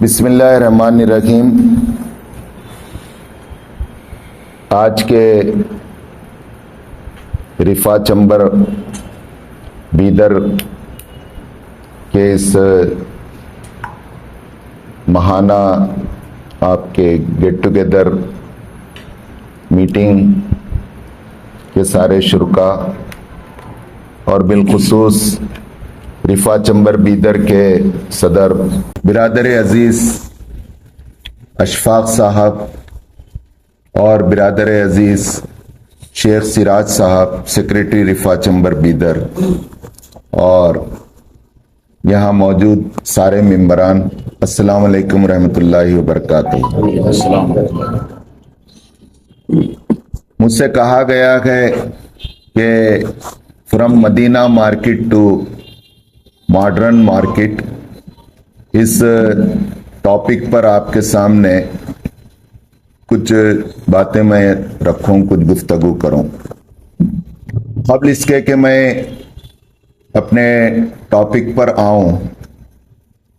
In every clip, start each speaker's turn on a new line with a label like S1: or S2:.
S1: بسم اللہ الرحمن الرحیم۔ آج کے رفا چمبر بیدر کے اس ماہانہ آپ کے گیٹ ٹوگیدر میٹنگ کے سارے شرکا اور بالخصوص رفا چمبر بیدر کے صدر برادر عزیز اشفاق صاحب اور برادر عزیز شیخ سراج صاحب سیکریٹری رفا چمبر بیدر اور یہاں موجود سارے ممبران، السلام علیکم ورحمۃ اللہ وبرکاتہ۔ مجھ سے کہا گیا ہے کہ from Madina market to modern market اس ٹاپک پر آپ کے سامنے کچھ باتیں میں رکھوں، کچھ گفتگو کروں۔ قبل اس کے کہ میں اپنے ٹاپک پر آؤں،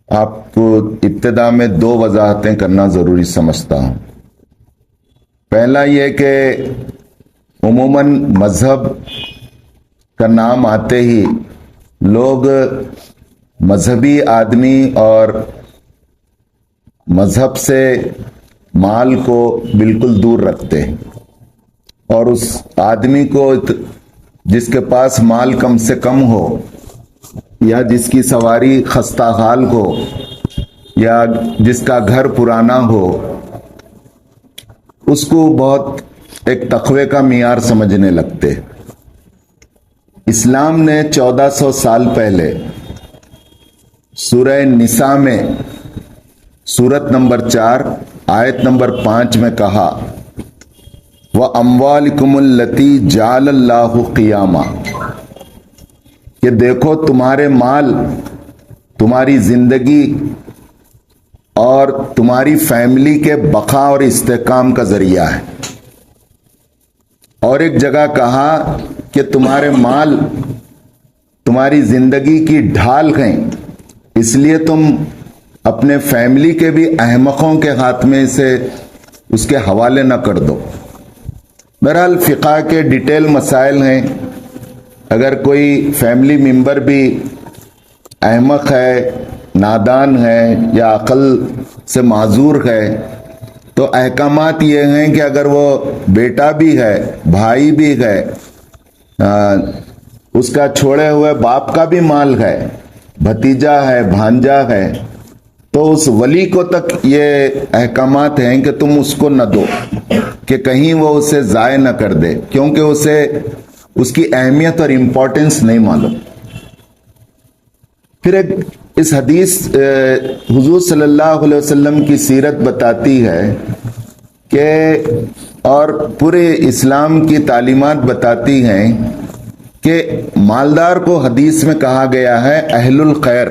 S1: آپ کو ابتدا میں دو وضاحتیں کرنا ضروری سمجھتا ہوں۔ پہلا یہ کہ عموماً مذہب کا نام آتے ہی لوگ مذہبی آدمی اور مذہب سے مال کو بالکل دور رکھتے ہیں، اور اس آدمی کو جس کے پاس مال کم سے کم ہو یا جس کی سواری خستہ حال ہو یا جس کا گھر پرانا ہو، اس کو بہت ایک تقوی کا معیار سمجھنے لگتے۔ اسلام نے 1400 سال پہلے سورہ نساء میں سورت نمبر 4 آیت نمبر 5 میں کہا وَأَمْوَالِكُمُ الَّتِي جَعَلَ اللَّهُ قِيَامًا، کہ دیکھو تمہارے مال تمہاری زندگی اور تمہاری فیملی کے بقا اور استحکام کا ذریعہ ہے۔ اور ایک جگہ کہا کہ تمہارے مال تمہاری زندگی کی ڈھال ہیں، اس لیے تم اپنے فیملی کے بھی احمقوں کے ہاتھ میں اسے اس کے حوالے نہ کر دو۔ بہرحال فقہ کے ڈیٹیل مسائل ہیں، اگر کوئی فیملی ممبر بھی احمق ہے، نادان ہے یا عقل سے معذور ہے تو احکامات یہ ہیں کہ اگر وہ بیٹا بھی ہے، بھائی بھی ہے، اس کا چھوڑے ہوئے باپ کا بھی مال ہے، بھتیجا ہے، بھانجا ہے، تو اس ولی کو تک یہ احکامات ہیں کہ تم اس کو نہ دو، کہ کہیں وہ اسے ضائع نہ کر دے، کیونکہ اسے اس کی اہمیت اور امپورٹنس نہیں معلوم۔ پھر ایک اس حدیث حضور صلی اللہ علیہ وسلم کی سیرت بتاتی ہے کہ اور پورے اسلام کی تعلیمات بتاتی ہیں کہ مالدار کو حدیث میں کہا گیا ہے اہل الخیر،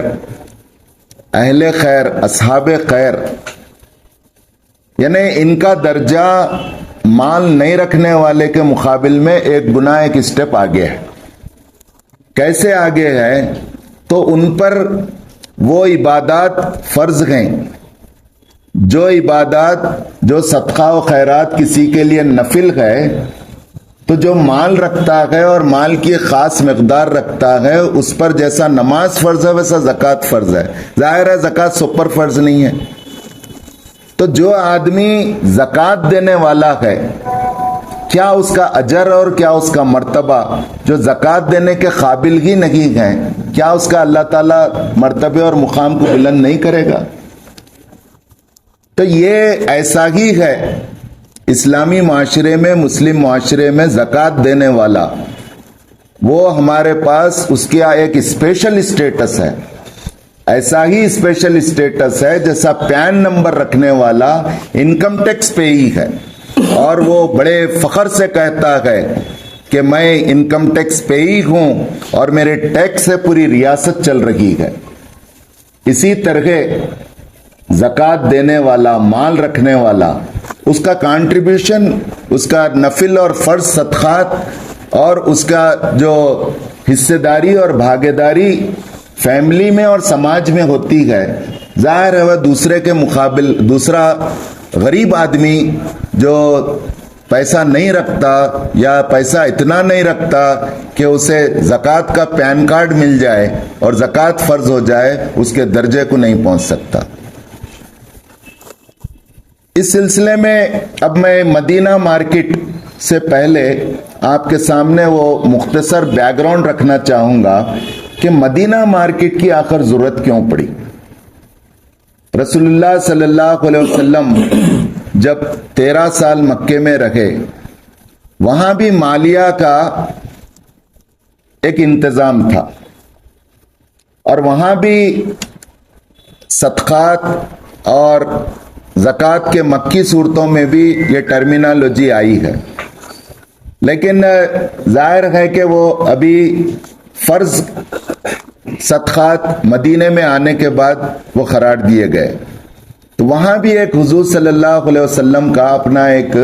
S1: اہل خیر، اصحاب خیر، یعنی ان کا درجہ مال نہیں رکھنے والے کے مقابل میں ایک گنا ایک اسٹیپ آگے ہے۔ کیسے آگے ہے؟ تو ان پر وہ عبادات فرض ہیں، جو عبادات جو صدقہ و خیرات کسی کے لیے نفل ہے، تو جو مال رکھتا ہے اور مال کی خاص مقدار رکھتا ہے، اس پر جیسا نماز فرض ہے ویسا زکوٰۃ فرض ہے۔ ظاہر ہے زکوٰۃ سپر فرض نہیں ہے۔ تو جو آدمی زکوٰۃ دینے والا ہے، کیا اس کا اجر اور کیا اس کا مرتبہ جو زکوٰۃ دینے کے قابل ہی نہیں ہے، کیا اس کا اللہ تعالیٰ مرتبے اور مقام کو بلند نہیں کرے گا؟ تو یہ ایسا ہی ہے اسلامی معاشرے میں، مسلم معاشرے میں زکوٰۃ دینے والا وہ ہمارے پاس اس کا ایک اسپیشل اسٹیٹس ہے۔ ایسا ہی اسپیشل اسٹیٹس ہے جیسا پین نمبر رکھنے والا انکم ٹیکس پے ہی ہے، اور وہ بڑے فخر سے کہتا ہے کہ میں انکم ٹیکس پے ہی ہوں اور میرے ٹیکس سے پوری ریاست چل رہی ہے۔ اسی طرح زکوٰۃ دینے والا، مال رکھنے والا، اس کا کانٹریبیوشن، اس کا نفل اور فرض صدقات اور اس کا جو حصے داری اور بھاگیداری فیملی میں اور سماج میں ہوتی ہے، ظاہر ہے وہ دوسرے کے مقابل دوسرا غریب آدمی جو پیسہ نہیں رکھتا یا پیسہ اتنا نہیں رکھتا کہ اسے زکوٰۃ کا پین کارڈ مل جائے اور زکوٰۃ فرض ہو جائے، اس کے درجے کو نہیں پہنچ سکتا۔ اس سلسلے میں اب میں مدینہ مارکیٹ سے پہلے آپ کے سامنے وہ مختصر بیک گراؤنڈ رکھنا چاہوں گا کہ مدینہ مارکیٹ کی آخر ضرورت کیوں پڑی۔ رسول اللہ صلی اللہ علیہ وسلم جب 13 سال مکے میں رہے، وہاں بھی مالیہ کا ایک انتظام تھا اور وہاں بھی صدقات اور زکوٰۃ کے مکی صورتوں میں بھی یہ ٹرمینالوجی آئی ہے، لیکن ظاہر ہے کہ وہ ابھی فرض صدقات مدینے میں آنے کے بعد وہ قرار دیے گئے، تو وہاں بھی ایک حضور صلی اللہ علیہ وسلم کا اپنا ایک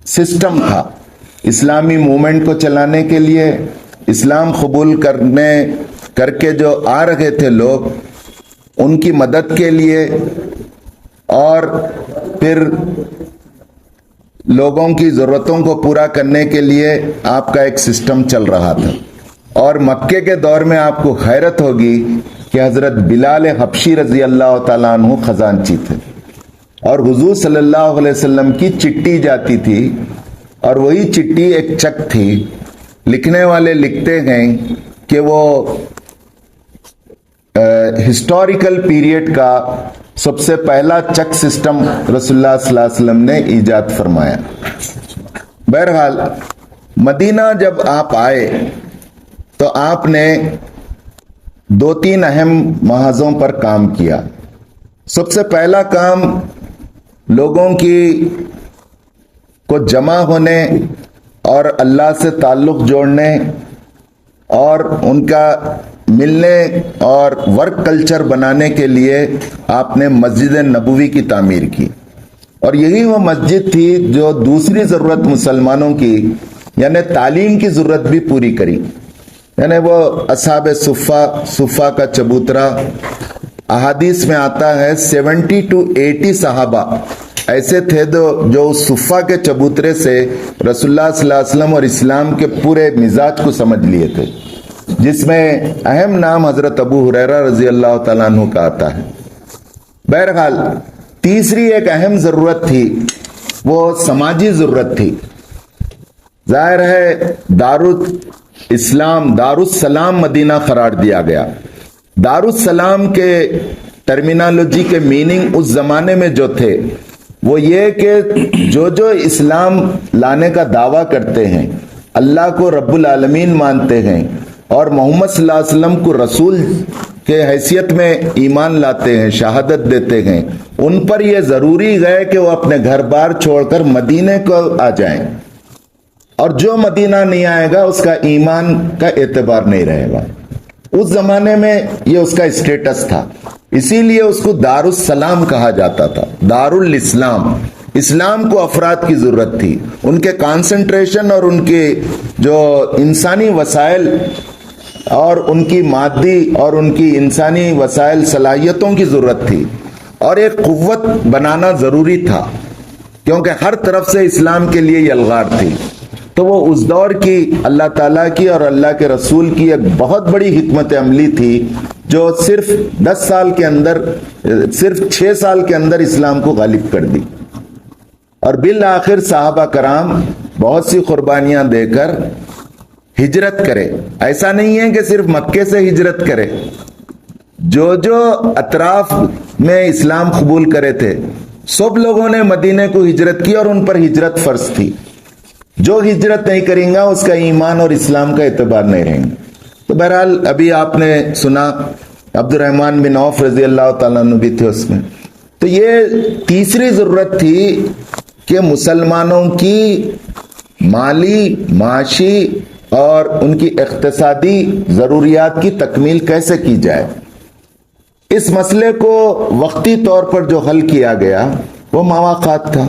S1: سسٹم تھا اسلامی موومنٹ کو چلانے کے لیے۔ اسلام قبول کر کے جو آ رہے تھے لوگ، ان کی مدد کے لیے اور پھر لوگوں کی ضرورتوں کو پورا کرنے کے لیے آپ کا ایک سسٹم چل رہا تھا۔ اور مکے کے دور میں آپ کو حیرت ہوگی کہ حضرت بلال حبشی رضی اللہ تعالیٰ عنہ خزانچی تھے، اور حضور صلی اللہ علیہ وسلم کی چٹھی جاتی تھی، اور وہی چٹھی ایک چک تھی۔ لکھنے والے لکھتے ہیں کہ وہ ہسٹوریکل پیریڈ کا سب سے پہلا چک سسٹم رسول اللہ صلی اللہ علیہ وسلم نے ایجاد فرمایا۔ بہرحال مدینہ جب آپ آئے تو آپ نے 2-3 اہم محاذوں پر کام کیا۔ سب سے پہلا کام لوگوں کو جمع ہونے اور اللہ سے تعلق جوڑنے اور ان کا ملنے اور ورک کلچر بنانے کے لیے آپ نے مسجد نبوی کی تعمیر کی، اور یہی وہ مسجد تھی جو دوسری ضرورت مسلمانوں کی یعنی تعلیم کی ضرورت بھی پوری کری۔ یعنی وہ اصحاب صفہ کا چبوترا، احادیث میں آتا ہے 70 to 80 صحابہ ایسے تھے جو اس صفہ کے چبوترے سے رسول اللہ صلی اللہ علیہ وسلم اور اسلام کے پورے مزاج کو سمجھ لیے تھے، جس میں اہم نام حضرت ابو ہریرہ رضی اللہ تعالیٰ عنہ کا آتا ہے۔ بہرحال تیسری ایک اہم ضرورت تھی، وہ سماجی ضرورت تھی۔ ظاہر ہے دارالسلام مدینہ قرار دیا گیا۔ دارالسلام کے ٹرمینالوجی کے میننگ اس زمانے میں جو تھے وہ یہ کہ جو اسلام لانے کا دعویٰ کرتے ہیں، اللہ کو رب العالمین مانتے ہیں اور محمد صلی اللہ علیہ وسلم کو رسول کے حیثیت میں ایمان لاتے ہیں، شہادت دیتے ہیں، ان پر یہ ضروری ہے کہ وہ اپنے گھر بار چھوڑ کر مدینے کو آ جائیں، اور جو مدینہ نہیں آئے گا اس کا ایمان کا اعتبار نہیں رہے گا۔ اس زمانے میں یہ اس کا اسٹیٹس تھا، اسی لیے اس کو دارالسلام کہا جاتا تھا، دارالاسلام۔ اسلام کو افراد کی ضرورت تھی، ان کے کانسنٹریشن اور ان کے جو انسانی وسائل اور ان کی مادی اور ان کی انسانی وسائل صلاحیتوں کی ضرورت تھی، اور ایک قوت بنانا ضروری تھا کیونکہ ہر طرف سے اسلام کے لیے یلغار تھی۔ تو وہ اس دور کی اللہ تعالیٰ کی اور اللہ کے رسول کی ایک بہت بڑی حکمت عملی تھی، جو صرف 6 سال کے اندر اسلام کو غالب کر دی، اور بالآخر صحابہ کرام بہت سی قربانیاں دے کر ہجرت کرے۔ ایسا نہیں ہے کہ صرف مکے سے ہجرت کرے، جو اطراف میں اسلام قبول کرے تھے سب لوگوں نے مدینے کو ہجرت کی، اور ان پر ہجرت فرض تھی۔ جو ہجرت نہیں کریں گا اس کا ایمان اور اسلام کا اعتبار نہیں رہیں گا۔ تو بہرحال ابھی آپ نے سنا عبد الرحمن بن عوف رضی اللہ تعالیٰ عنہ بھی تھے اس میں۔ تو یہ تیسری ضرورت تھی کہ مسلمانوں کی مالی، معاشی اور ان کی اقتصادی ضروریات کی تکمیل کیسے کی جائے۔ اس مسئلے کو وقتی طور پر جو حل کیا گیا وہ مواقات تھا۔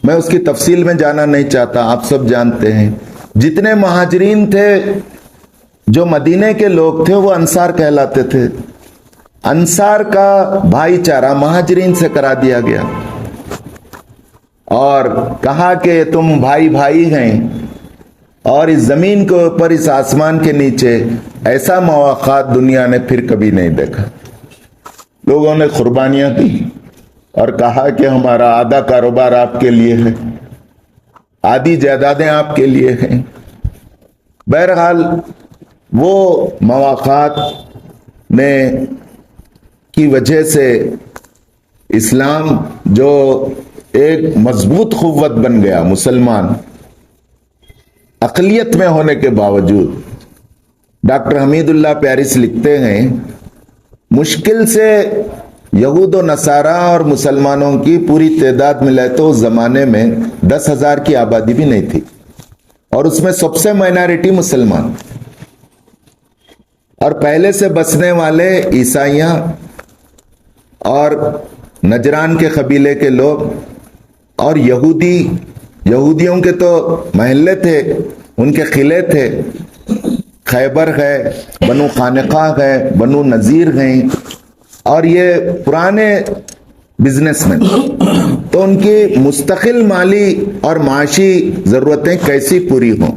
S1: میں اس کی تفصیل میں جانا نہیں چاہتا، آپ سب جانتے ہیں۔ جتنے مہاجرین تھے جو مدینے کے لوگ تھے وہ انصار کہلاتے تھے۔ انصار کا بھائی چارہ مہاجرین سے کرا دیا گیا اور کہا کہ تم بھائی بھائی ہیں، اور اس زمین کے اوپر، اس آسمان کے نیچے ایسا مواقعات دنیا نے پھر کبھی نہیں دیکھا۔ لوگوں نے قربانیاں دی اور کہا کہ ہمارا آدھا کاروبار آپ کے لیے ہے، آدھی جائیدادیں آپ کے لیے ہیں۔ بہرحال وہ مواقعات نے کی وجہ سے اسلام جو ایک مضبوط قوت بن گیا، مسلمان اقلیت میں ہونے کے باوجود۔ ڈاکٹر حمید اللہ پیارس لکھتے ہیں، مشکل سے یہود و نصارہ اور مسلمانوں کی پوری تعداد ملائے تو اس زمانے میں 10,000 کی آبادی بھی نہیں تھی، اور اس میں سب سے مائنارٹی مسلمان، اور پہلے سے بسنے والے عیسائیاں اور نجران کے قبیلے کے لوگ، اور یہودیوں کے تو محلے تھے، ان کے قلعے تھے، خیبر ہے، بنو قانقاہ ہے، بنو نذیر ہیں، اور یہ پرانے بزنس مین، تو ان کی مستقل مالی اور معاشی ضرورتیں کیسی پوری ہوں۔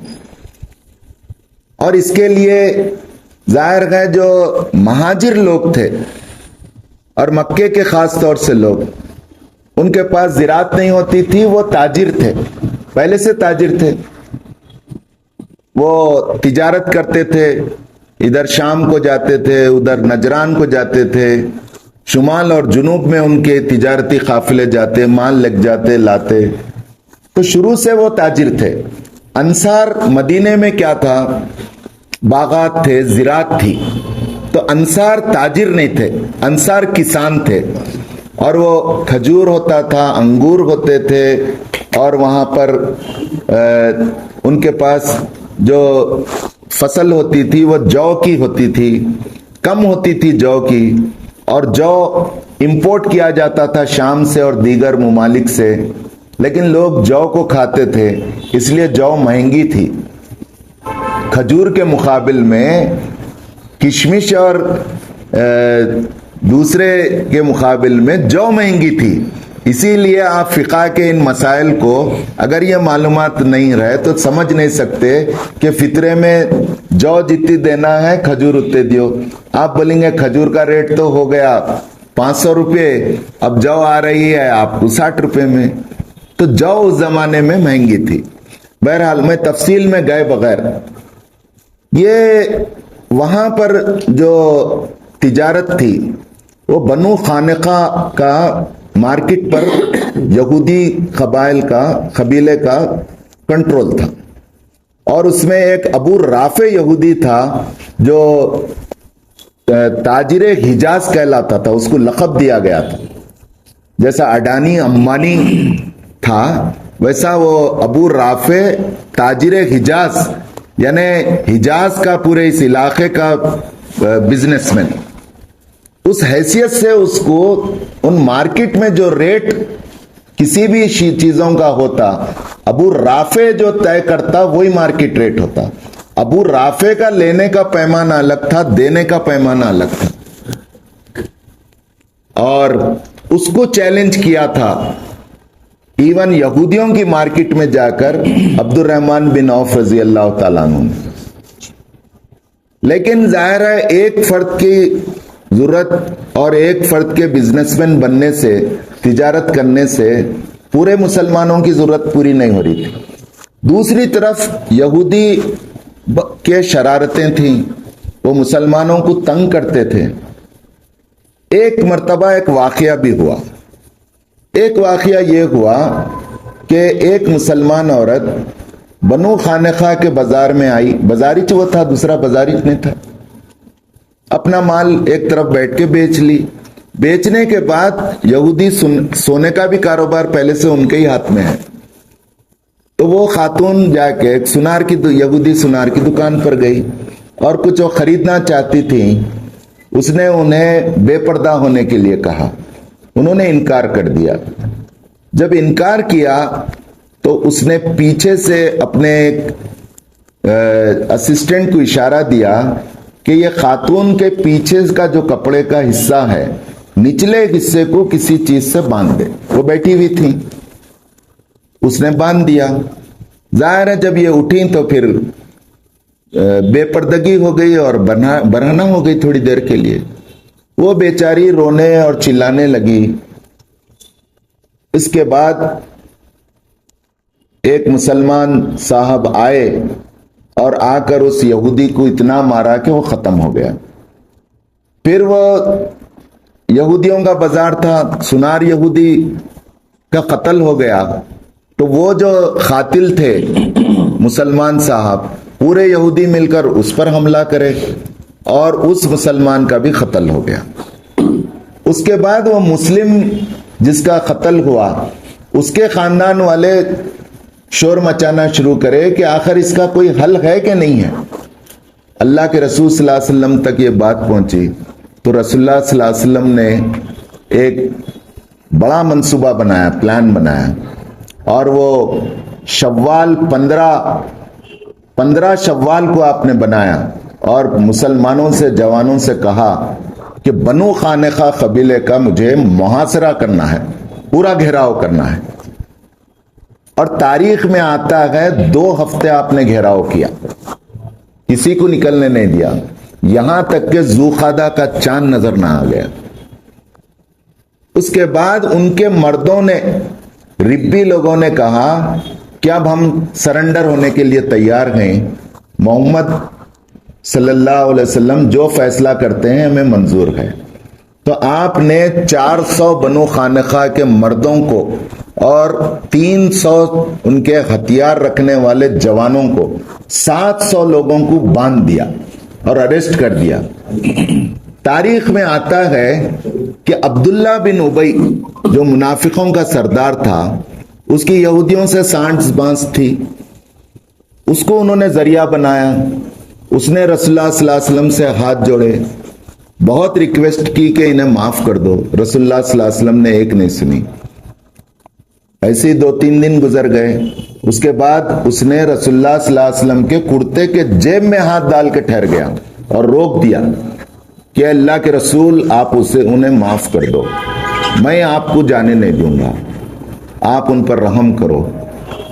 S1: اور اس کے لیے ظاہر ہے جو مہاجر لوگ تھے اور مکے کے خاص طور سے لوگ، ان کے پاس زراعت نہیں ہوتی تھی، وہ تاجر تھے، پہلے سے تاجر تھے، وہ تجارت کرتے تھے، ادھر شام کو جاتے تھے، ادھر نجران کو جاتے تھے، شمال اور جنوب میں ان کے تجارتی قافلے جاتے، مال لگ جاتے، لاتے، تو شروع سے وہ تاجر تھے۔ انصار مدینے میں کیا تھا؟ باغات تھے، زراعت تھی، تو انصار تاجر نہیں تھے، انصار کسان تھے، اور وہ کھجور ہوتا تھا، انگور ہوتے تھے، اور وہاں پر ان کے پاس جو فصل ہوتی تھی وہ جو کی ہوتی تھی، کم ہوتی تھی جو کی، اور جو امپورٹ کیا جاتا تھا شام سے اور دیگر ممالک سے، لیکن لوگ جو کو کھاتے تھے، اس لیے جو مہنگی تھی۔ کھجور کے مقابل میں کشمش اور دوسرے کے مقابل میں جو مہنگی تھی، اسی لیے آپ فقہ کے ان مسائل کو اگر یہ معلومات نہیں رہے تو سمجھ نہیں سکتے کہ فطرے میں جو جتنی دینا ہے کھجور اتنے دیو۔ آپ بولیں گے کھجور کا ریٹ تو ہو گیا 500 روپے، اب جو آ رہی ہے آپ کو 60 روپے میں، تو جو اس زمانے میں مہنگی تھی۔ بہرحال میں تفصیل میں گئے بغیر، یہ وہاں پر جو تجارت تھی وہ بنو قانقاہ کا مارکیٹ پر یہودی قبیلے کا کنٹرول تھا، اور اس میں ایک ابو رافع یہودی تھا جو تاجر حجاز کہلاتا تھا، اس کو لقب دیا گیا تھا، جیسا اڈانی امبانی تھا ویسا وہ ابو رافع تاجر حجاز، یعنی حجاز کا پورے اس علاقے کا بزنس مین۔ اس حیثیت سے اس کو ان مارکیٹ میں جو ریٹ کسی بھی چیزوں کا ہوتا، ابو رافع جو طے کرتا وہی مارکیٹ ریٹ ہوتا۔ ابو رافع کا لینے کا پیمانہ الگ تھا، دینے کا پیمانہ الگ تھا، اور اس کو چیلنج کیا تھا ایون یہودیوں کی مارکیٹ میں جا کر عبد الرحمن بن عوف رضی اللہ تعالیٰ عنہ۔ لیکن ظاہر ہے ایک فرد کی ضرورت اور ایک فرد کے بزنس مین بننے سے، تجارت کرنے سے پورے مسلمانوں کی ضرورت پوری نہیں ہو رہی تھی۔ دوسری طرف یہودی کے شرارتیں تھیں، وہ مسلمانوں کو تنگ کرتے تھے۔ ایک مرتبہ ایک واقعہ بھی ہوا، ایک واقعہ یہ ہوا کہ ایک مسلمان عورت بنو قانقاہ کے بازار میں آئی، بازارچ وہ تھا، دوسرا بازارچ نہیں تھا، اپنا مال ایک طرف بیٹھ کے بیچ لی۔ بیچنے کے بعد یہودی سونے کا بھی کاروبار پہلے سے ان کے ہی ہاتھ میں ہے، تو وہ خاتون جا کے ایک یہودی سنار کی دکان پر گئی اور کچھ وہ خریدنا چاہتی تھی، اس نے انہیں بے پردہ ہونے کے لیے کہا، انہوں نے انکار کر دیا۔ جب انکار کیا تو اس نے پیچھے سے اپنے ایک اسسٹنٹ کو اشارہ دیا کہ یہ خاتون کے پیچھے کا جو کپڑے کا حصہ ہے نچلے حصے کو کسی چیز سے باندھ دے. وہ بیٹھی ہوئی تھی, اس نے باندھ دیا. ظاہر ہے جب یہ اٹھی تو پھر بے پردگی ہو گئی اور برہنہ ہو گئی تھوڑی دیر کے لیے. وہ بیچاری رونے اور چلانے لگی. اس کے بعد ایک مسلمان صاحب آئے اور آ کر اس یہودی کو اتنا مارا کہ وہ ختم ہو گیا. پھر وہ یہودیوں کا بازار تھا, سنار یہودی کا قتل ہو گیا. تو وہ جو قاتل تھے مسلمان صاحب, پورے یہودی مل کر اس پر حملہ کرے اور اس مسلمان کا بھی قتل ہو گیا. اس کے بعد وہ مسلم جس کا قتل ہوا اس کے خاندان والے شور مچانا شروع کرے کہ آخر اس کا کوئی حل ہے کہ نہیں ہے. اللہ کے رسول صلی اللہ علیہ وسلم تک یہ بات پہنچی تو رسول اللہ صلی اللہ علیہ وسلم نے ایک بڑا منصوبہ بنایا, پلان بنایا, اور وہ شوال 15 شوال کو آپ نے بنایا اور مسلمانوں سے, جوانوں سے کہا کہ بنو خانقہ قبیلے کا مجھے محاصرہ کرنا ہے, پورا گھیراؤ کرنا ہے. اور تاریخ میں آتا ہے 2 ہفتے آپ نے گھیراؤ کیا, کسی کو نکلنے نہیں دیا, یہاں تک کہ ذوالقعدہ کا چاند نظر نہ آ گیا. اس کے بعد ان کے مردوں نے, ربی لوگوں نے کہا کہ اب ہم سرنڈر ہونے کے لیے تیار ہیں, محمد صلی اللہ علیہ وسلم جو فیصلہ کرتے ہیں ہمیں منظور ہے. تو آپ نے 400 بنو خانقہ کے مردوں کو اور 300 ان کے ہتھیار رکھنے والے جوانوں کو, 700 لوگوں کو باندھ دیا اور اریسٹ کر دیا. تاریخ میں آتا ہے کہ عبداللہ بن ابی جو منافقوں کا سردار تھا, اس کی یہودیوں سے سانٹھ بانس تھی, اس کو انہوں نے ذریعہ بنایا. اس نے رسول اللہ صلی اللہ علیہ وسلم سے ہاتھ جوڑے, بہت ریکویسٹ کی کہ انہیں معاف کر دو. رسول اللہ صلی اللہ علیہ وسلم نے ایک نہیں سنی. ایسے ہی 2-3 دن گزر گئے. اس کے بعد اس نے رسول اللہ صلی اللہ علیہ وسلم کے کرتے کے جیب میں ہاتھ ڈال کے ٹھہر گیا اور روک دیا کہ اللہ کے رسول آپ انہیں معاف کر دو, میں آپ کو جانے نہیں دوں گا, آپ ان پر رحم کرو.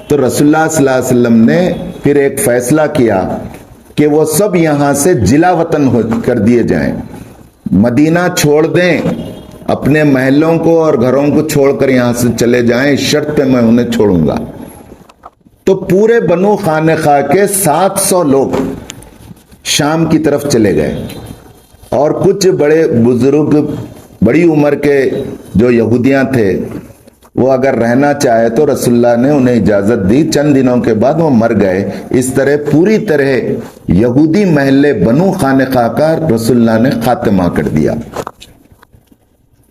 S1: تو رسول اللہ صلی اللہ علیہ وسلم نے پھر ایک فیصلہ کیا کہ وہ سب یہاں سے جلا وطن کر دیے جائیں, مدینہ چھوڑ دیں, اپنے محلوں کو اور گھروں کو چھوڑ کر یہاں سے چلے جائیں, شرط پہ میں انہیں چھوڑوں گا. تو پورے بنو خانقہ کے 700 لوگ شام کی طرف چلے گئے اور کچھ بڑے بزرگ, بڑی عمر کے جو یہودیاں تھے, وہ اگر رہنا چاہے تو رسول اللہ نے انہیں اجازت دی. چند دنوں کے بعد وہ مر گئے. اس طرح پوری طرح یہودی محلے بنو خانقہ کا رسول اللہ نے خاتمہ کر دیا.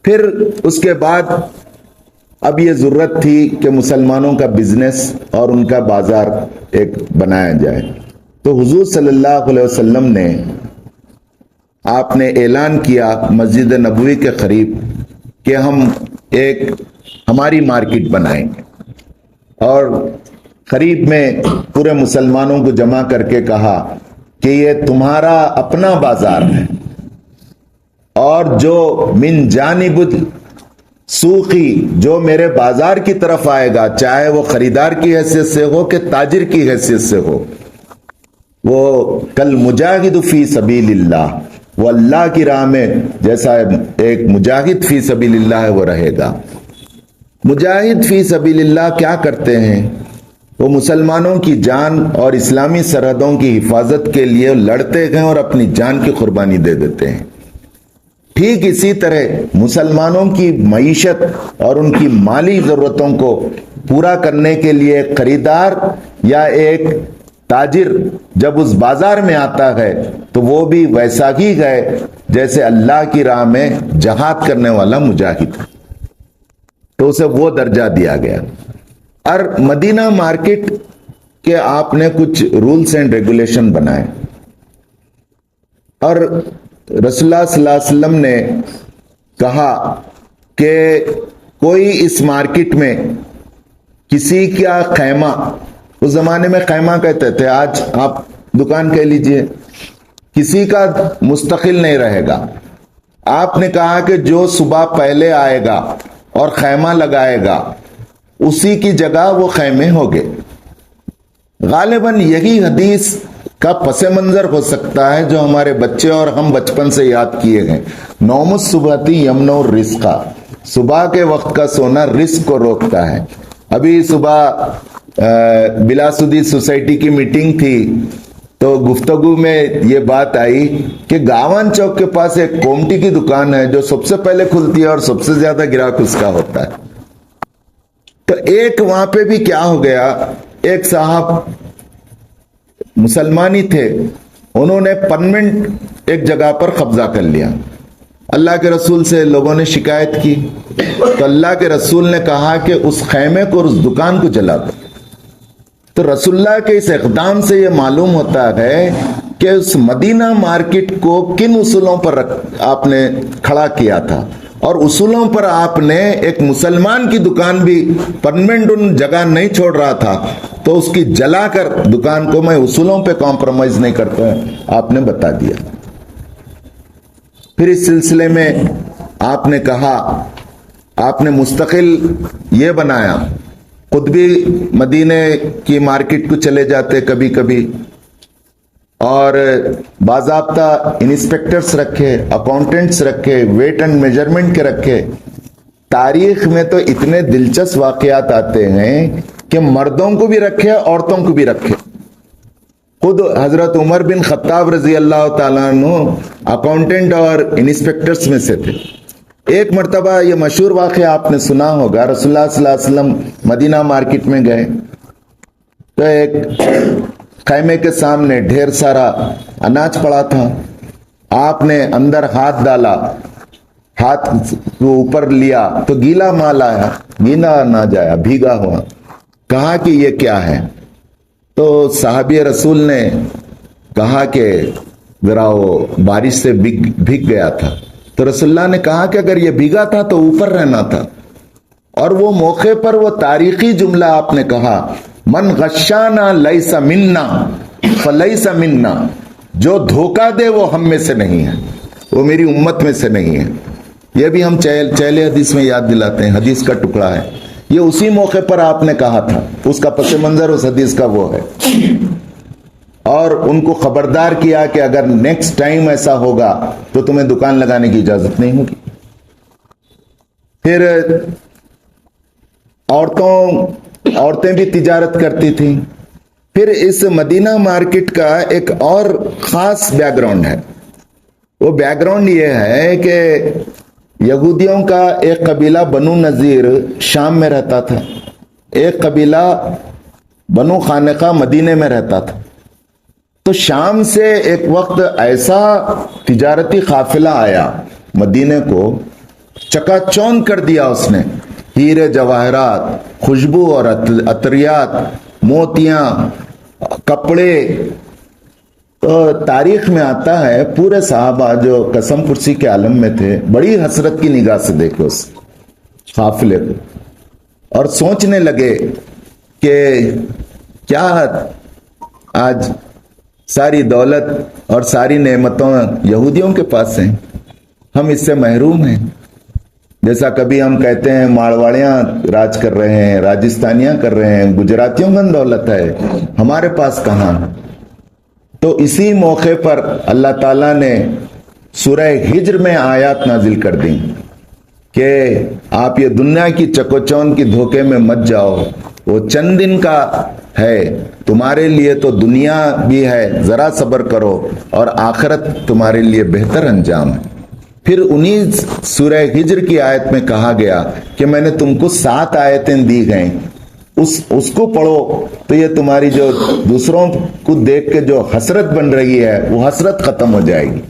S1: پھر اس کے بعد اب یہ ضرورت تھی کہ مسلمانوں کا بزنس اور ان کا بازار ایک بنایا جائے. تو حضور صلی اللہ علیہ وسلم نے, آپ نے اعلان کیا مسجد نبوی کے قریب کہ ہم ایک ہماری مارکیٹ بنائیں گے, اور قریب میں پورے مسلمانوں کو جمع کر کے کہا کہ یہ تمہارا اپنا بازار ہے, اور جو من جانب سوقی, جو میرے بازار کی طرف آئے گا, چاہے وہ خریدار کی حیثیت سے ہو کہ تاجر کی حیثیت سے ہو, وہ کل مجاہد فی سبیل اللہ, وہ اللہ کی راہ میں جیسا ایک مجاہد فی سبیل اللہ ہے وہ رہے گا. مجاہد فی سبیل اللہ کیا کرتے ہیں؟ وہ مسلمانوں کی جان اور اسلامی سرحدوں کی حفاظت کے لیے لڑتے ہیں اور اپنی جان کی قربانی دے دیتے ہیں. ٹھیک اسی طرح مسلمانوں کی معیشت اور ان کی مالی ضرورتوں کو پورا کرنے کے لیے ایک خریدار یا ایک تاجر جب اس بازار میں آتا ہے تو وہ بھی ویسا ہی ہے جیسے اللہ کی راہ میں جہاد کرنے والا مجاہد, تو اسے وہ درجہ دیا گیا. اور مدینہ مارکیٹ کے آپ نے کچھ رولز اینڈ ریگولیشن بنائے, اور رسول اللہ صلی اللہ علیہ وسلم نے کہا کہ کوئی اس مارکیٹ میں کسی کا خیمہ, اس زمانے میں خیمہ کہتے تھے, آج آپ دکان کہہ لیجئے, کسی کا مستقل نہیں رہے گا. آپ نے کہا کہ جو صبح پہلے آئے گا اور خیمہ لگائے گا اسی کی جگہ وہ خیمے ہوگے. غالباً یہی حدیث کا پس منظر ہو سکتا ہے جو ہمارے بچے اور ہم بچپن سے یاد کیے گئے. نوم الصبح یمنع الرزق، صبح کے وقت کا سونا رزق کو روکتا ہے. ابھی صبح بلاسودی سوسائٹی کی میٹنگ تھی تو گفتگو میں یہ بات آئی کہ گاون چوک کے پاس ایک کومٹی کی دکان ہے جو سب سے پہلے کھلتی ہے اور سب سے زیادہ گراہک اس کا ہوتا ہے. تو ایک وہاں پہ بھی کیا ہو گیا، ایک صاحب مسلمانی تھے، انہوں نے پرمنٹ ایک جگہ پر قبضہ کر لیا. اللہ کے رسول سے لوگوں نے شکایت کی تو اللہ کے رسول نے کہا کہ اس خیمے کو اور اس دکان کو جلا دو. تو رسول اللہ کے اس اقدام سے یہ معلوم ہوتا ہے کہ اس مدینہ مارکیٹ کو کن اصولوں پر آپ نے کھڑا کیا تھا، اور اصولوں پر آپ نے ایک مسلمان کی دکان بھی پرمنٹ ان جگہ نہیں چھوڑ رہا تھا تو اس کی جلا کر دکان کو میں اصولوں پہ کمپرومائز نہیں کرتا آپ نے بتا دیا. پھر اس سلسلے میں آپ نے کہا، آپ نے مستقل یہ بنایا، خود بھی مدینے کی مارکیٹ کو چلے جاتے کبھی کبھی، اور باضابطہ انسپیکٹرز رکھے، اکاؤنٹنٹس رکھے، ویٹ اینڈ میجرمنٹ کے رکھے. تاریخ میں تو اتنے دلچسپ واقعات آتے ہیں کہ مردوں کو بھی رکھے عورتوں کو بھی رکھے. خود حضرت عمر بن خطاب رضی اللہ تعالیٰ عنہ اکاؤنٹنٹ اور انسپیکٹرز میں سے تھے. ایک مرتبہ یہ مشہور واقعہ آپ نے سنا ہوگا، رسول اللہ صلی اللہ علیہ وسلم مدینہ مارکیٹ میں گئے تو ایک خیمے کے سامنے ڈھیر سارا اناج پڑا تھا. آپ نے اندر ہاتھ ڈالا، ہاتھ کو اوپر لیا تو گیلا مال آیا، گیلا اناج آیا، بھیگا ہوا. کہا کہ یہ کیا ہے؟ تو صحابی رسول نے کہا کہ ذرا وہ بارش سے بھیگ گیا تھا. تو رسول اللہ نے کہا کہ اگر یہ بھیگا تھا تو اوپر رہنا تھا. اور وہ موقع پر وہ تاریخی جملہ آپ نے کہا، من غشانا لیس منا فلیس منا، جو دھوکہ دے وہ ہم میں سے نہیں ہے، وہ میری امت میں سے نہیں ہے. یہ بھی ہم چہلے حدیث میں یاد دلاتے ہیں، حدیث کا ٹکڑا ہے. یہ اسی موقع پر آپ نے کہا تھا، اس کا پس منظر اس حدیث کا وہ ہے. اور ان کو خبردار کیا کہ اگر نیکسٹ ٹائم ایسا ہوگا تو تمہیں دکان لگانے کی اجازت نہیں ہوگی. پھر عورتیں بھی تجارت کرتی تھیں. پھر اس مدینہ مارکیٹ کا ایک اور خاص بیک گراؤنڈ ہے. وہ بیک گراؤنڈ یہ ہے کہ یہودیوں کا ایک قبیلہ بنو نذیر شام میں رہتا تھا، ایک قبیلہ بنو خانقہ مدینے میں رہتا تھا. تو شام سے ایک وقت ایسا تجارتی قافلہ آیا مدینے کو، چکا چوند کر دیا اس نے. ہیرے جواہرات، خوشبو اور عطریات، موتیاں، کپڑے. تو تاریخ میں آتا ہے پورے صحابہ جو قسم کرسی کے عالم میں تھے بڑی حسرت کی نگاہ سے دیکھے اس قافلے کو اور سوچنے لگے کہ کیا آج ساری دولت اور ساری نعمتوں یہودیوں کے پاس ہیں، ہم اس سے محروم ہیں. جیسا کبھی ہم کہتے ہیں مارواڑیاں راج کر رہے ہیں، راجستانیاں کر رہے ہیں، گجراتیوں کا دولت ہے، ہمارے پاس کہاں. تو اسی موقع پر اللہ تعالیٰ نے سورہ ہجر میں آیات نازل کر دیں کہ آپ یہ دنیا کی چکوچون کی دھوکے میں مت جاؤ، وہ چند دن کا ہے، تمہارے لیے تو دنیا بھی ہے، ذرا صبر کرو اور آخرت تمہارے لیے بہتر انجام ہے. پھر انہی سورہ ہجر کی آیت میں کہا گیا کہ میں نے تم کو 7 آیتیں دی گئیں، اس کو پڑھو تو یہ تمہاری جو دوسروں کو دیکھ کے جو حسرت بن رہی ہے وہ حسرت ختم ہو جائے گی.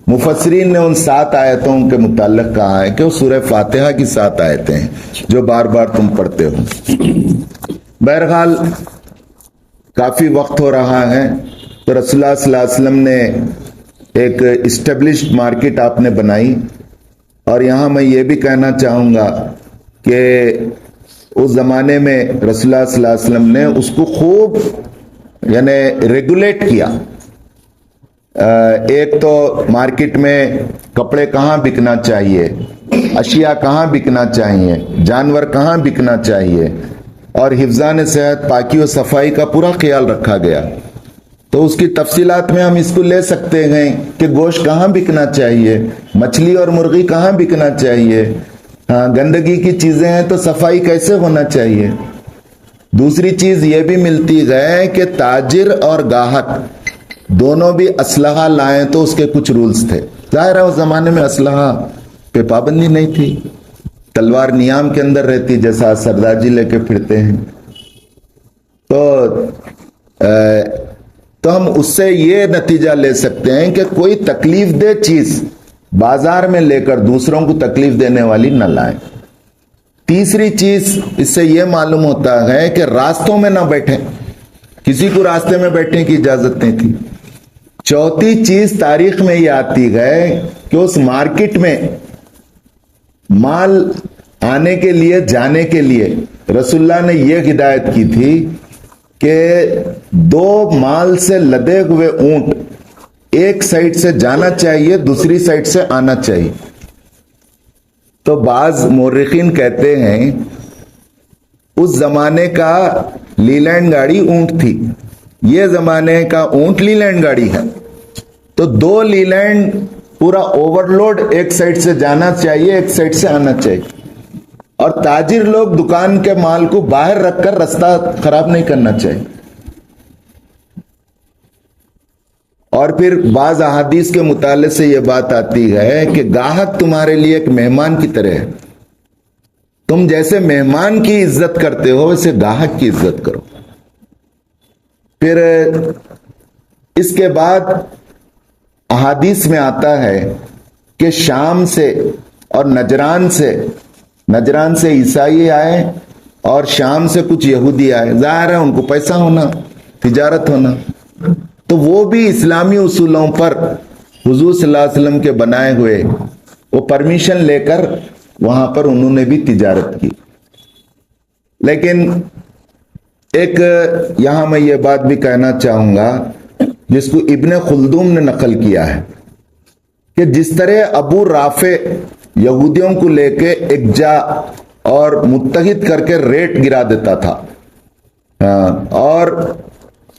S1: مفسرین نے ان 7 آیتوں کے متعلق کہا ہے کہ وہ سورہ فاتحہ کی 7 آیتیں ہیں جو بار بار تم پڑھتے ہو. بہرحال کافی وقت ہو رہا ہے تو رسول اللہ صلی اللہ علیہ وسلم نے ایک اسٹیبلشڈ مارکیٹ آپ نے بنائی. اور یہاں میں یہ بھی کہنا چاہوں گا کہ اس زمانے میں رسول اللہ صلی اللہ علیہ وسلم نے اس کو خوب یعنی ریگولیٹ کیا. ایک تو مارکیٹ میں کپڑے کہاں بکنا چاہیے، اشیاء کہاں بکنا چاہیے، جانور کہاں بکنا چاہیے، اور حفظان صحت، پاکی و صفائی کا پورا خیال رکھا گیا۔ تو اس کی تفصیلات میں ہم اس کو لے سکتے ہیں کہ گوشت کہاں بکنا چاہیے، مچھلی اور مرغی کہاں بکنا چاہیے، ہاں گندگی کی چیزیں ہیں تو صفائی کیسے ہونا چاہیے۔ دوسری چیز یہ بھی ملتی ہے کہ تاجر اور گاہک دونوں بھی اسلحہ لائیں تو اس کے کچھ رولز تھے۔ ظاہر ہے اس زمانے میں اسلحہ پہ پابندی نہیں تھی، تلوار نیام کے اندر رہتی جیسا سردار جی لے کے پھرتے ہیں۔ تو ہم اس سے یہ نتیجہ لے سکتے ہیں کہ کوئی تکلیف دہ چیز بازار میں لے کر دوسروں کو تکلیف دینے والی نہ لائیں۔ تیسری چیز اس سے یہ معلوم ہوتا ہے کہ راستوں میں نہ بیٹھیں، کسی کو راستے میں بیٹھنے کی اجازت نہیں تھی۔ چوتھی چیز تاریخ میں یہ آتی ہے کہ اس مارکیٹ میں مال آنے کے لیے، جانے کے لیے رسول اللہ نے یہ ہدایت کی تھی کہ 2 مال سے لدے ہوئے اونٹ ایک سائڈ سے جانا چاہیے، دوسری سائڈ سے آنا چاہیے۔ تو بعض مورخین کہتے ہیں اس زمانے کا لیلینڈ گاڑی اونٹ تھی، یہ زمانے کا اونٹ لیلینڈ گاڑی ہے، تو 2 لیلینڈ پورا اوور لوڈ ایک سائڈ سے جانا چاہیے، ایک سائڈ سے آنا چاہیے، اور تاجر لوگ دکان کے مال کو باہر رکھ کر راستہ خراب نہیں کرنا چاہیے۔ اور پھر بعض احادیث کے مطالعے سے یہ بات آتی ہے کہ گاہک تمہارے لیے ایک مہمان کی طرح ہے، تم جیسے مہمان کی عزت کرتے ہو ویسے گاہک کی عزت کرو۔ پھر اس کے بعد احادیث میں آتا ہے کہ شام سے اور نجران سے عیسائی آئے اور شام سے کچھ یہودی آئے، ظاہر ہے ان کو پیسہ ہونا، تجارت ہونا، تو وہ بھی اسلامی اصولوں پر حضور صلی اللہ علیہ وسلم کے بنائے ہوئے وہ پرمیشن لے کر وہاں پر انہوں نے بھی تجارت کی۔ لیکن ایک یہاں میں یہ بات بھی کہنا چاہوں گا جس کو ابن خلدون نے نقل کیا ہے کہ جس طرح ابو رافع یہودیوں کو لے کے اکجا اور متحد کر کے ریٹ گرا دیتا تھا، اور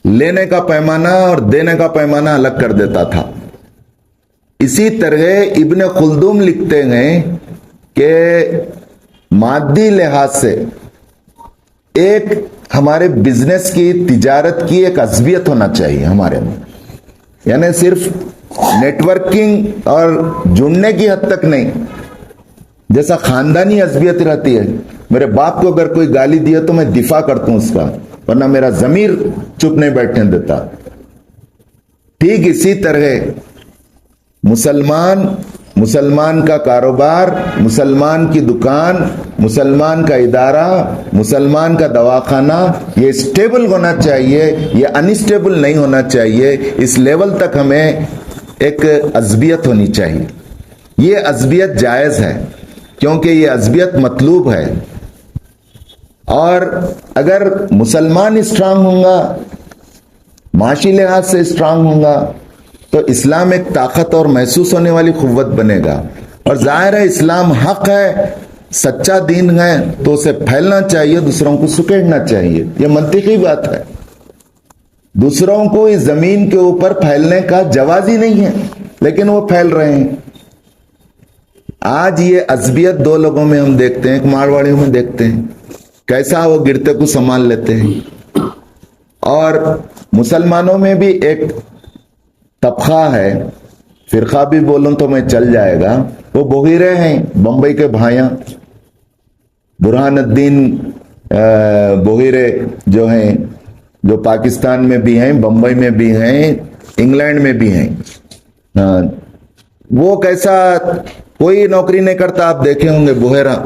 S1: لینے کا پیمانہ اور دینے کا پیمانہ الگ کر دیتا تھا، اسی طرح ابن خلدون لکھتے ہیں کہ مادی لحاظ سے ایک ہمارے بزنس کی، تجارت کی ایک عصبیت ہونا چاہیے ہمارے اندر، یعنی صرف نیٹ ورکنگ اور جڑنے کی حد تک نہیں، جیسا خاندانی عصبیت رہتی ہے، میرے باپ کو اگر کوئی گالی دیا تو میں دفاع کرتا ہوں اس کا، ورنہ میرا ضمیر چپ نہیں بیٹھنے دیتا۔ ٹھیک اسی طرح مسلمان کا کاروبار، مسلمان کی دکان، مسلمان کا ادارہ، مسلمان کا دواخانہ، یہ اسٹیبل ہونا چاہیے، یہ انسٹیبل نہیں ہونا چاہیے۔ اس لیول تک ہمیں ایک عصبیت ہونی چاہیے۔ یہ عصبیت جائز ہے کیونکہ یہ عصبیت مطلوب ہے، اور اگر مسلمان اسٹرانگ ہوں گا، معاشی لحاظ سے اسٹرانگ ہوں گا، تو اسلام ایک طاقت اور محسوس ہونے والی قوت بنے گا۔ اور ظاہر ہے اسلام حق ہے، سچا دین ہے، تو اسے پھیلنا چاہیے، دوسروں کو سکیڑنا چاہیے، یہ منطقی بات ہے۔ دوسروں کو اس زمین کے اوپر پھیلنے کا جواز ہی نہیں ہے، لیکن وہ پھیل رہے ہیں۔ آج یہ عصبیت 2 لوگوں میں ہم دیکھتے ہیں، ایک مارواڑیوں میں دیکھتے ہیں کیسا وہ گرتے کو سنبھال لیتے ہیں، اور مسلمانوں میں بھی ایک طبقہ ہے، فرقہ بھی بولوں تو میں چل جائے گا، وہ بحیرے ہیں، بمبئی کے بھائیاں برہان الدین بحیرے جو ہیں، جو پاکستان میں بھی ہیں، بمبئی میں بھی ہیں، انگلینڈ میں بھی ہیں۔ وہ کیسا کوئی نوکری نہیں کرتا، آپ دیکھے ہوں گے بحیرہ،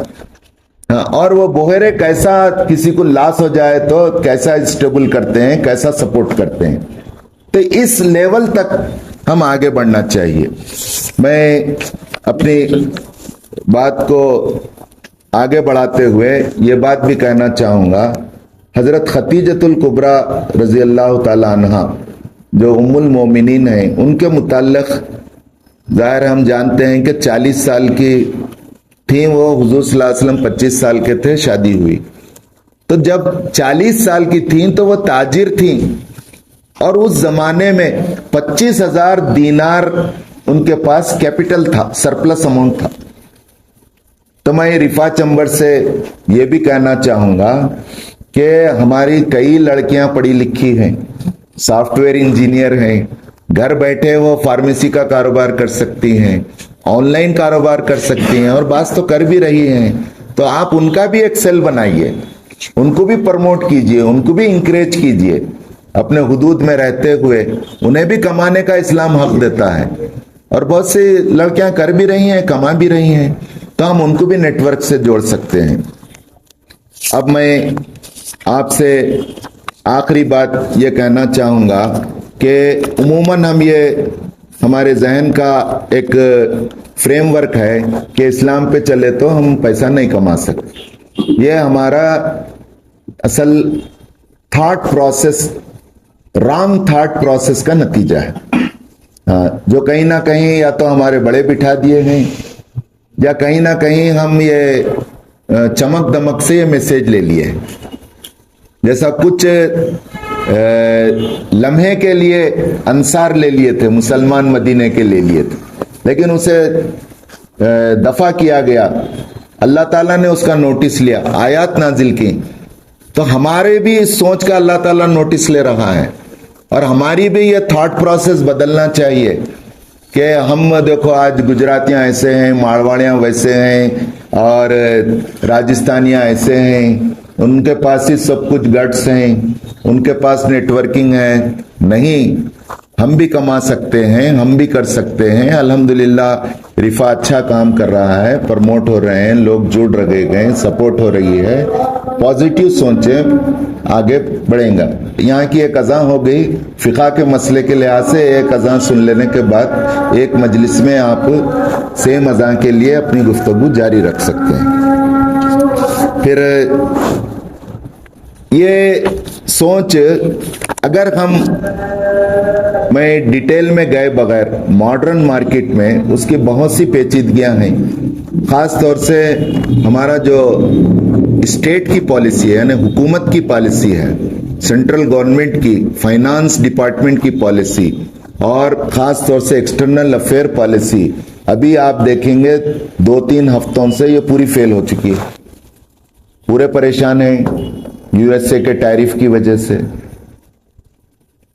S1: اور وہ بحیرے کیسا کسی کو لاس ہو جائے تو کیسا اسٹیبل کرتے ہیں، کیسا سپورٹ کرتے ہیں۔ تو اس لیول تک ہم آگے بڑھنا چاہیے۔ میں اپنی بات کو آگے بڑھاتے ہوئے یہ بات بھی کہنا چاہوں گا، حضرت خدیجۃ الکبریٰ رضی اللہ تعالی عنہا جو ام المومنین ہیں ان کے متعلق ظاہر ہم جانتے ہیں کہ 40 سال کی تھیں وہ، حضور صلی اللہ علیہ وسلم 25 سال کے تھے، شادی ہوئی تو جب 40 سال کی تھیں تو وہ تاجر تھیں اور اس زمانے میں 25,000 دینار ان کے پاس کیپٹل تھا، سرپلس اماؤنٹ تھا. تو میں رفا چمبر سے یہ بھی کہنا چاہوں گا کہ ہماری کئی لڑکیاں پڑھی لکھی ہیں، سافٹ ویئر انجینئر ہیں، گھر بیٹھے وہ فارمیسی کا کاروبار کر سکتی ہیں، آن لائن کاروبار کر سکتی ہیں، اور بعض تو کر بھی رہی ہیں. تو آپ ان کا بھی ایک سیل بنائیے، ان کو بھی پروموٹ کیجئے، ان کو بھی انکریج کیجئے، اپنے حدود میں رہتے ہوئے انہیں بھی کمانے کا اسلام حق دیتا ہے. اور بہت سی لڑکیاں کر بھی رہی ہیں، کما بھی رہی ہیں، تو ہم ان کو بھی نیٹ ورک سے جوڑ سکتے ہیں. اب میں آپ سے آخری بات یہ کہنا چاہوں گا کہ عموماً ہم یہ ہمارے ذہن کا ایک فریم ورک ہے کہ اسلام پہ چلے تو ہم پیسہ نہیں کما سکتے. یہ ہمارا اصل thought process, wrong thought process کا نتیجہ ہے، جو کہیں نہ کہیں یا تو ہمارے بڑے بٹھا دیے ہیں، یا کہیں نہ کہیں ہم یہ چمک دمک سے یہ میسج لے لیے. جیسا کچھ لمحے کے لیے انصار لے لیے تھے، مسلمان مدینے کے لے لیے تھے، لیکن اسے دفع کیا گیا، اللہ تعالیٰ نے اس کا نوٹس لیا، آیات نازل کی. تو ہمارے بھی اس سوچ کا اللہ تعالیٰ نوٹس لے رہا ہے، اور ہماری بھی یہ تھاٹ پروسیس بدلنا چاہیے کہ ہم دیکھو آج گجراتیاں ایسے ہیں، مارواڑیاں ویسے ہیں، اور راجستھانیاں ایسے ہیں، ان کے پاس ہی سب کچھ گٹس ہیں، ان کے پاس نیٹ ورکنگ ہے. نہیں، ہم بھی کما سکتے ہیں، ہم بھی کر سکتے ہیں. الحمدللہ رفا اچھا کام کر رہا ہے، پرموٹ ہو رہے ہیں، لوگ جڑ رہے گئے، سپورٹ ہو رہی ہے. پازیٹیو سوچیں، آگے بڑھیں گا. یہاں کی ایک اذان ہو گئی، فقہ کے مسئلے کے لحاظ سے ایک اذان سن لینے کے بعد ایک مجلس میں آپ سیم اذان کے لیے اپنی گفتگو جاری رکھ سکتے ہیں. پھر یہ سوچ اگر ہم میں ڈیٹیل میں گئے بغیر ماڈرن مارکیٹ میں اس کی بہت سی پیچیدگیاں ہیں، خاص طور سے ہمارا جو اسٹیٹ کی پالیسی ہے، یعنی حکومت کی پالیسی ہے، سینٹرل گورنمنٹ کی فائنانس ڈپارٹمنٹ کی پالیسی، اور خاص طور سے ایکسٹرنل افیئر پالیسی، ابھی آپ دیکھیں گے 2-3 ہفتوں سے یہ پوری فیل ہو چکی ہے. پورے پریشان ہیں یو ایس اے کے ٹیرف کی وجہ سے.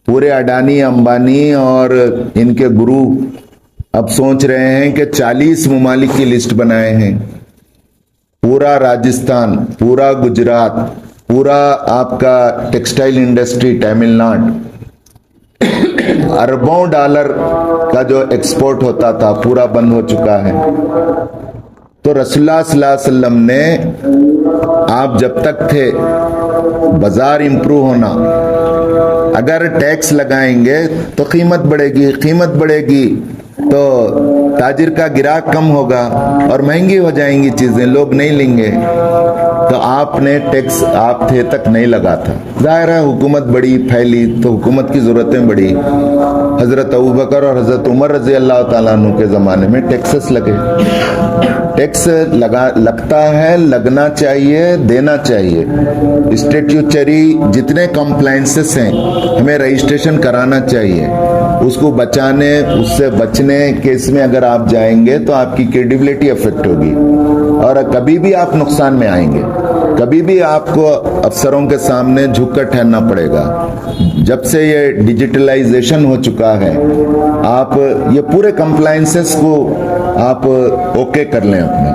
S1: پورے اڈانی، امبانی اور ان کے گروہ اب سوچ رہے ہیں کہ 40 ممالک کی لسٹ بنائے ہیں. پورا راجستھان، پورا گجرات، پورا آپ کا ٹیکسٹائل انڈسٹری تمل ناڈو، اربوں ڈالر کا جو ایکسپورٹ ہوتا تھا پورا بند ہو چکا ہے. تو رسول اللہ صلی اللہ علیہ وسلم نے آپ جب تک تھے بازار امپروو ہونا، اگر ٹیکس لگائیں گے تو قیمت بڑھے گی، قیمت بڑھے گی تو تاجر کا گراہک کم ہوگا اور مہنگی ہو جائیں گی چیزیں، لوگ نہیں لیں گے. تو آپ نے ٹیکس آپ تھے تک نہیں لگا تھا. ظاہر ہے حکومت بڑی پھیلی تو حکومت کی ضرورتیں بڑھی. حضرت ابوبکر اور حضرت عمر رضی اللہ تعالیٰ عنہ کے زمانے میں ٹیکسز لگے. ٹیکس لگتا ہے، لگنا چاہیے، دینا چاہیے. اسٹیٹیوٹری جتنے کمپلائنسز ہیں ہمیں رجسٹریشن کرانا چاہیے. اس کو بچانے، اس سے بچنے کیس میں اگر آپ جائیں گے تو آپ کی کریڈیبلٹی افیکٹ ہوگی، اور کبھی بھی آپ نقصان میں آئیں گے. کبھی بھی آپ کو افسروں کے سامنے جھک کر ٹھہرنا پڑے گا. جب سے یہ ڈیجیٹلائزیشن ہو چکا ہے، آپ یہ پورے کمپلائنسز کو آپ اوکے کر لیں اپنے.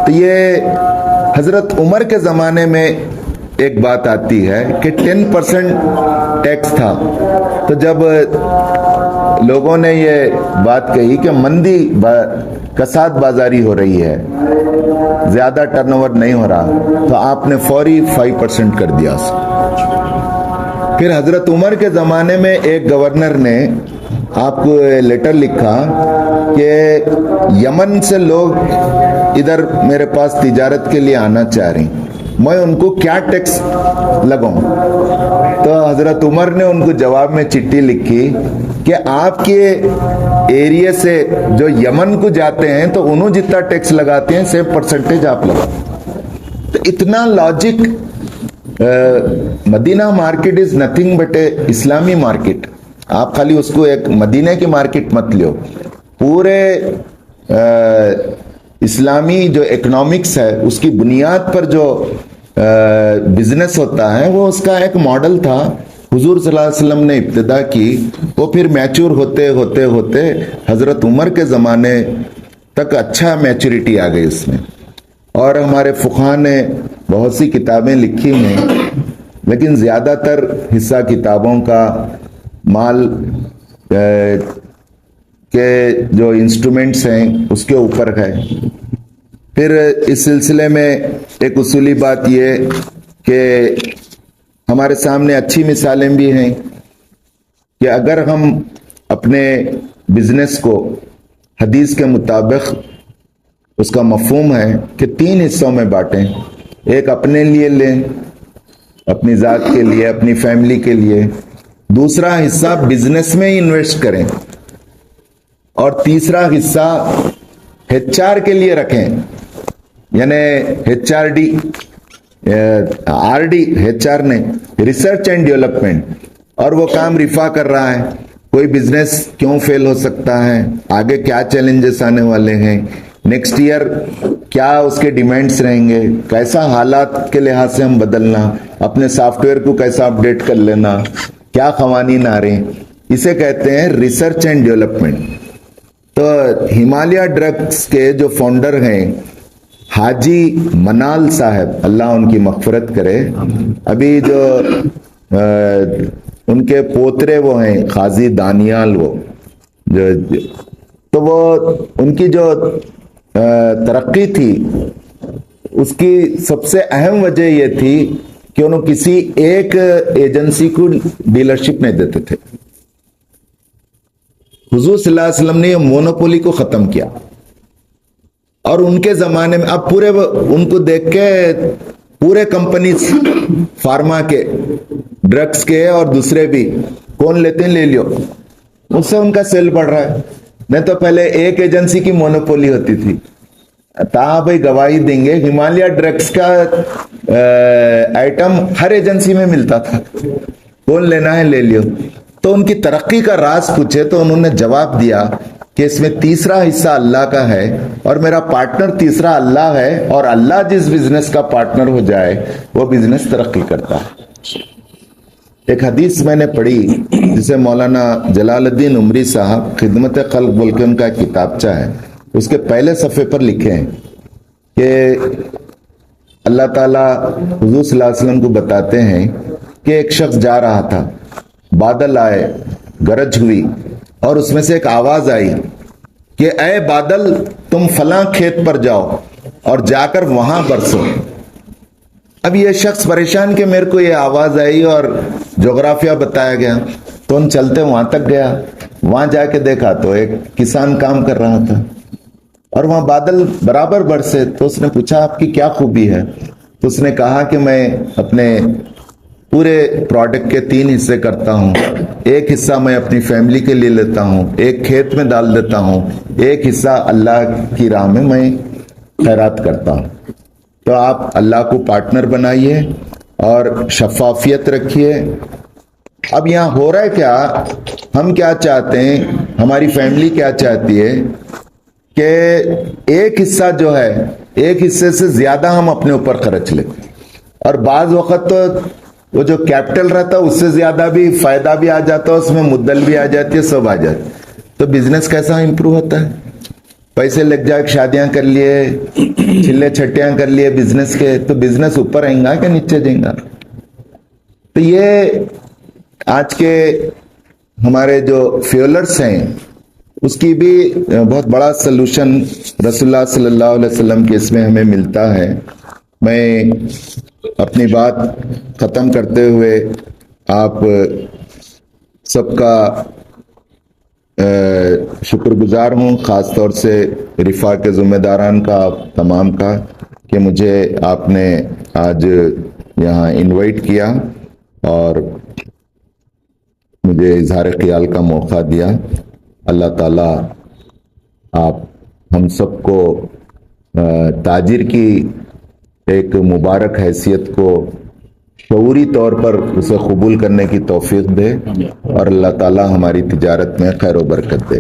S1: تو یہ حضرت عمر کے زمانے میں ایک بات آتی ہے کہ 10% ٹیکس تھا. تو جب لوگوں نے یہ بات کہی کہ مندی، کساد بازاری ہو رہی ہے، زیادہ ٹرن اوور نہیں ہو رہا، تو آپ نے فوری 5% کر دیا. پھر حضرت عمر کے زمانے میں ایک گورنر نے آپ کو لیٹر لکھا کہ یمن سے لوگ ادھر میرے پاس تجارت کے لیے آنا چاہ رہے ہیں. میں ان کو کیا ٹیکس لگاؤں؟ تو حضرت عمر نے ان کو جواب میں چٹھی لکھی کہ آپ کے ایریا سے جو یمن کو جاتے ہیں تو انہوں جتنا ٹیکس لگاتے ہیں سیم پرسنٹیج آپ لگاتے ہیں۔ تو اتنا logic, Madina market is nothing but a اسلامی مارکیٹ۔ آپ خالی اس کو ایک مدینہ کی مارکیٹ مت لیو، پورے اسلامی جو اکنامکس ہے اس کی بنیاد پر جو بزنس ہوتا ہے وہ اس کا ایک ماڈل تھا، حضور صلی اللہ علیہ وسلم نے ابتدا کی، وہ پھر میچور ہوتے ہوتے ہوتے حضرت عمر کے زمانے تک اچھا میچورٹی آ گئی اس میں۔ اور ہمارے فقہاء نے بہت سی کتابیں لکھی ہیں، لیکن زیادہ تر حصہ کتابوں کا مال کے جو انسٹرومنٹس ہیں اس کے اوپر ہے۔ پھر اس سلسلے میں ایک اصولی بات یہ کہ ہمارے سامنے اچھی مثالیں بھی ہیں کہ اگر ہم اپنے بزنس کو حدیث کے مطابق، اس کا مفہوم ہے کہ 3 حصوں میں بانٹیں، ایک اپنے لیے لیں، اپنی ذات کے لیے، اپنی فیملی کے لیے، دوسرا حصہ بزنس میں ہی انویسٹ کریں، اور تیسرا حصہ ایچ آر کے لیے رکھیں، یعنی H R D, R D H R نے ریسرچ اینڈ ڈیولپمنٹ، اور وہ کام رفا کر رہا ہے، کوئی بزنس کیوں فیل ہو سکتا ہے، آگے کیا چیلنجز آنے والے ہیں، نیکسٹ ایئر کیا اس کے ڈیمانڈز رہیں گے، کیسا حالات کے لحاظ سے ہم بدلنا، اپنے سافٹ ویئر کو کیسا اپڈیٹ کر لینا، کیا قوانین آ رہے ہیں، اسے کہتے ہیں ریسرچ اینڈ ڈیولپمنٹ۔ تو ہمالیہ ڈرگس کے جو فاؤنڈر ہیں حاجی منال صاحب، اللہ ان کی مغفرت کرے، ابھی جو ان کے پوترے وہ ہیں قاضی دانیال، وہ تو وہ ان کی جو ترقی تھی اس کی سب سے اہم وجہ یہ تھی کہ انہوں کسی ایک ایجنسی کو ڈیلرشپ نہیں دیتے تھے۔ حضور صلی اللہ علیہ وسلم نے یہ مونوپولی کو ختم کیا، اور ان کے زمانے میں اب پورے ان کو دیکھ کے پورے کمپنیز فارما کے، ڈرگز کے اور دوسرے بھی کون لیتے ہیں لے لیو، اس سے ان کا سیل بڑھ رہا ہے۔ نہیں تو پہلے ایک ایجنسی کی مونوپولی ہوتی تھی، بھائی گواہی دیں گے ہمالیہ ڈرگز کا آئٹم ہر ایجنسی میں ملتا تھا، کون لینا ہے لے لیو۔ تو ان کی ترقی کا راز پوچھے تو انہوں نے جواب دیا کہ اس میں تیسرا حصہ اللہ کا ہے، اور میرا پارٹنر تیسرا اللہ ہے، اور اللہ جس بزنس کا پارٹنر ہو جائے وہ بزنس ترقی کرتا ہے۔ ایک حدیث میں نے پڑھی جسے مولانا جلال الدین عمری صاحب خدمت خلق بول کے ان کا کتابچہ ہے، اس کے پہلے صفحے پر لکھے ہیں کہ اللہ تعالیٰ حضور صلی اللہ علیہ وسلم کو بتاتے ہیں کہ ایک شخص جا رہا تھا، بادل آئے، گرج ہوئی، اور اس میں سے ایک آواز آئی کہ اے بادل تم فلاں کھیت پر جاؤ اور جا کر وہاں برسو۔ اب یہ شخص پریشان کہ میرے کو یہ آواز آئی اور جغرافیہ بتایا گیا، تو ان چلتے وہاں تک گیا، وہاں جا کے دیکھا تو ایک کسان کام کر رہا تھا اور وہاں بادل برابر برسے۔ تو اس نے پوچھا آپ کی کیا خوبی ہے؟ تو اس نے کہا کہ میں اپنے پورے پروڈکٹ کے 3 حصے کرتا ہوں، ایک حصہ میں اپنی فیملی کے لیے لیتا ہوں، ایک کھیت میں ڈال دیتا ہوں، ایک حصہ اللہ کی راہ میں خیرات کرتا ہوں۔ تو آپ اللہ کو پارٹنر بنائیے اور شفافیت رکھیے۔ اب یہاں ہو رہا ہے کیا، ہم کیا چاہتے ہیں، ہماری فیملی کیا چاہتی ہے کہ ایک حصہ جو ہے، ایک حصے سے زیادہ ہم اپنے اوپر خرچ لیتے ہیں، اور بعض وقت تو وہ جو کیپٹل رہتا ہے اس سے زیادہ بھی فائدہ بھی آ جاتا ہے، اس میں مدل بھی آ جاتی ہے، سب آ جاتی ہے۔ تو بزنس کیسا امپروو ہوتا ہے؟ پیسے لگ جائے، شادیاں کر لیے، چھلے چھٹیاں کر لیے بزنس کے، تو بزنس اوپر آئیں گا کہ نیچے جائیں گا؟ تو یہ آج کے ہمارے جو فیولرز ہیں اس کی بھی بہت بڑا سلوشن رسول اللہ صلی اللہ علیہ وسلم کے اس میں ہمیں ملتا ہے۔ میں اپنی بات ختم کرتے ہوئے آپ سب کا شکر گزار ہوں، خاص طور سے رفا کے ذمہ داران کا، تمام کا، کہ مجھے آپ نے آج یہاں انوائٹ کیا اور مجھے اظہار خیال کا موقع دیا. اللہ تعالیٰ آپ ہم سب کو تاجر کی ایک مبارک حیثیت کو شعوری طور پر اسے قبول کرنے کی توفیق دے اور اللہ تعالیٰ ہماری تجارت میں خیر و برکت دے.